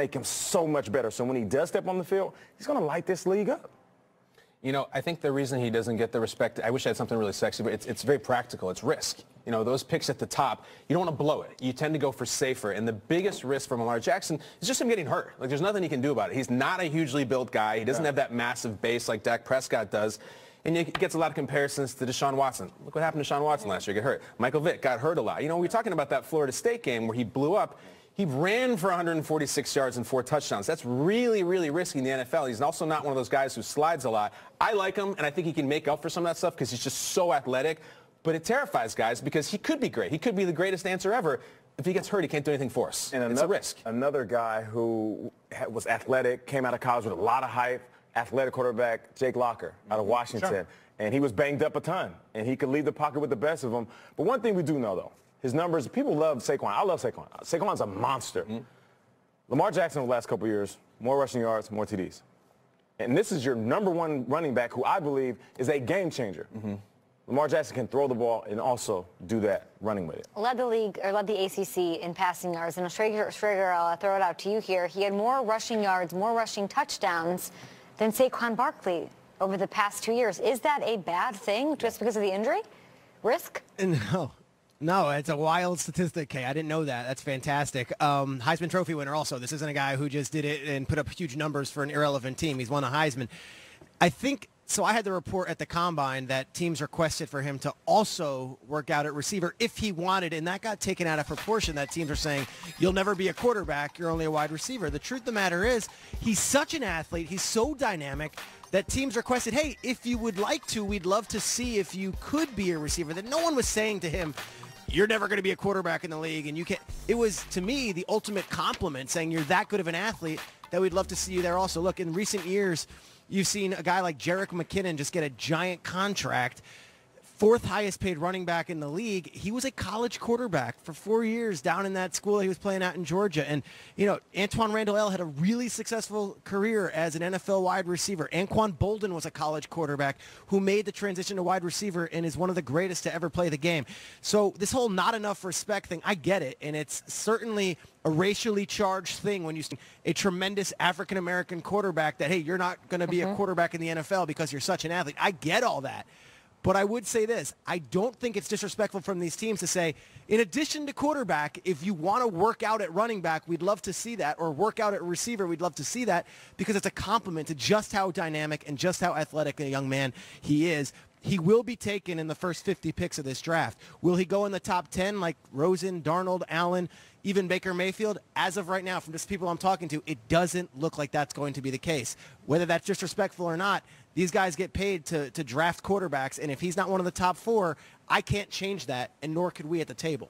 make him so much better. So when he does step on the field, he's going to light this league up. You know, I think the reason he doesn't get the respect, I wish I had something really sexy, but it's very practical. It's risk. You know, those picks at the top, you don't want to blow it. You tend to go for safer. And the biggest risk for Lamar Jackson is just him getting hurt. Like, there's nothing he can do about it. He's not a hugely built guy. He doesn't have that massive base like Dak Prescott does. And he gets a lot of comparisons to Deshaun Watson. Look what happened to Deshaun Watson last year. Get hurt. Michael Vick got hurt a lot. You know, we were talking about that Florida State game where he blew up. He ran for 146 yards and 4 touchdowns. That's really, really risky in the NFL. He's also not one of those guys who slides a lot. I like him, and I think he can make up for some of that stuff because he's just so athletic. But it terrifies guys because he could be great. He could be the greatest answer ever. If he gets hurt, he can't do anything for us. And it's a risk. Another guy who was athletic, came out of college with a lot of hype, athletic quarterback, Jake Locker out of Washington. Sure. And he was banged up a ton, and he could leave the pocket with the best of them. But one thing we do know, though, his numbers, people love Saquon. I love Saquon. Saquon's a monster. Mm-hmm. Lamar Jackson in the last couple of years, more rushing yards, more TDs. And this is your number one running back who I believe is a game changer. Mm-hmm. Lamar Jackson can throw the ball and also do that running with it. Led the league, or led the ACC in passing yards. And Schrager, I'll throw it out to you here. He had more rushing yards, more rushing touchdowns than Saquon Barkley over the past 2 years. Is that a bad thing just because of the injury? Risk? No, it's a wild statistic, Kay. I didn't know that. That's fantastic. Heisman Trophy winner also. This isn't a guy who just did it and put up huge numbers for an irrelevant team. He's won a Heisman. I think, so I had the report at the Combine that teams requested for him to also work out at receiver if he wanted, and that got taken out of proportion. That teams are saying, you'll never be a quarterback, you're only a wide receiver. The truth of the matter is, he's such an athlete, he's so dynamic, that teams requested, hey, if you would like to, we'd love to see if you could be a receiver. That no one was saying to him, you're never going to be a quarterback in the league, and you can't. It was, to me, the ultimate compliment, saying you're that good of an athlete that we'd love to see you there also. Look, in recent years, you've seen a guy like Jerick McKinnon just get a giant contract. 4th highest paid running back in the league. He was a college quarterback for 4 years down in that school he was playing at in Georgia. And, you know, Antoine Randall had a really successful career as an NFL wide receiver. Anquan Bolden was a college quarterback who made the transition to wide receiver and is one of the greatest to ever play the game. So this whole not enough respect thing, I get it. And it's certainly a racially charged thing when you see a tremendous African-American quarterback that, hey, you're not going to be a quarterback in the NFL because you're such an athlete. I get all that. But I would say this, I don't think it's disrespectful from these teams to say, in addition to quarterback, if you want to work out at running back, we'd love to see that, or work out at receiver, we'd love to see that, because it's a compliment to just how dynamic and just how athletic a young man he is. He will be taken in the first 50 picks of this draft. Will he go in the top 10 like Rosen, Darnold, Allen, even Baker Mayfield? As of right now, from just people I'm talking to, it doesn't look like that's going to be the case. Whether that's disrespectful or not, these guys get paid to draft quarterbacks, and if he's not one of the top 4, I can't change that, and nor could we at the table.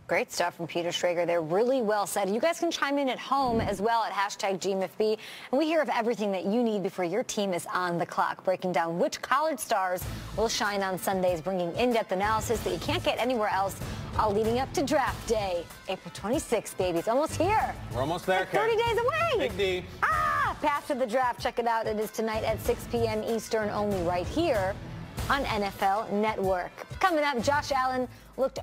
Great stuff from Peter Schrager. They're really well said. You guys can chime in at home as well at #GMFB. And we hear of everything that you need before your team is on the clock, breaking down which college stars will shine on Sundays, bringing in-depth analysis that you can't get anywhere else, all leading up to draft day. April 26th, baby. It's almost here. We're almost there, Karen. 30 days away. Big D. Path to the draft. Check it out. It is tonight at 6 p.m. Eastern, only right here on NFL Network. Coming up, Josh Allen looked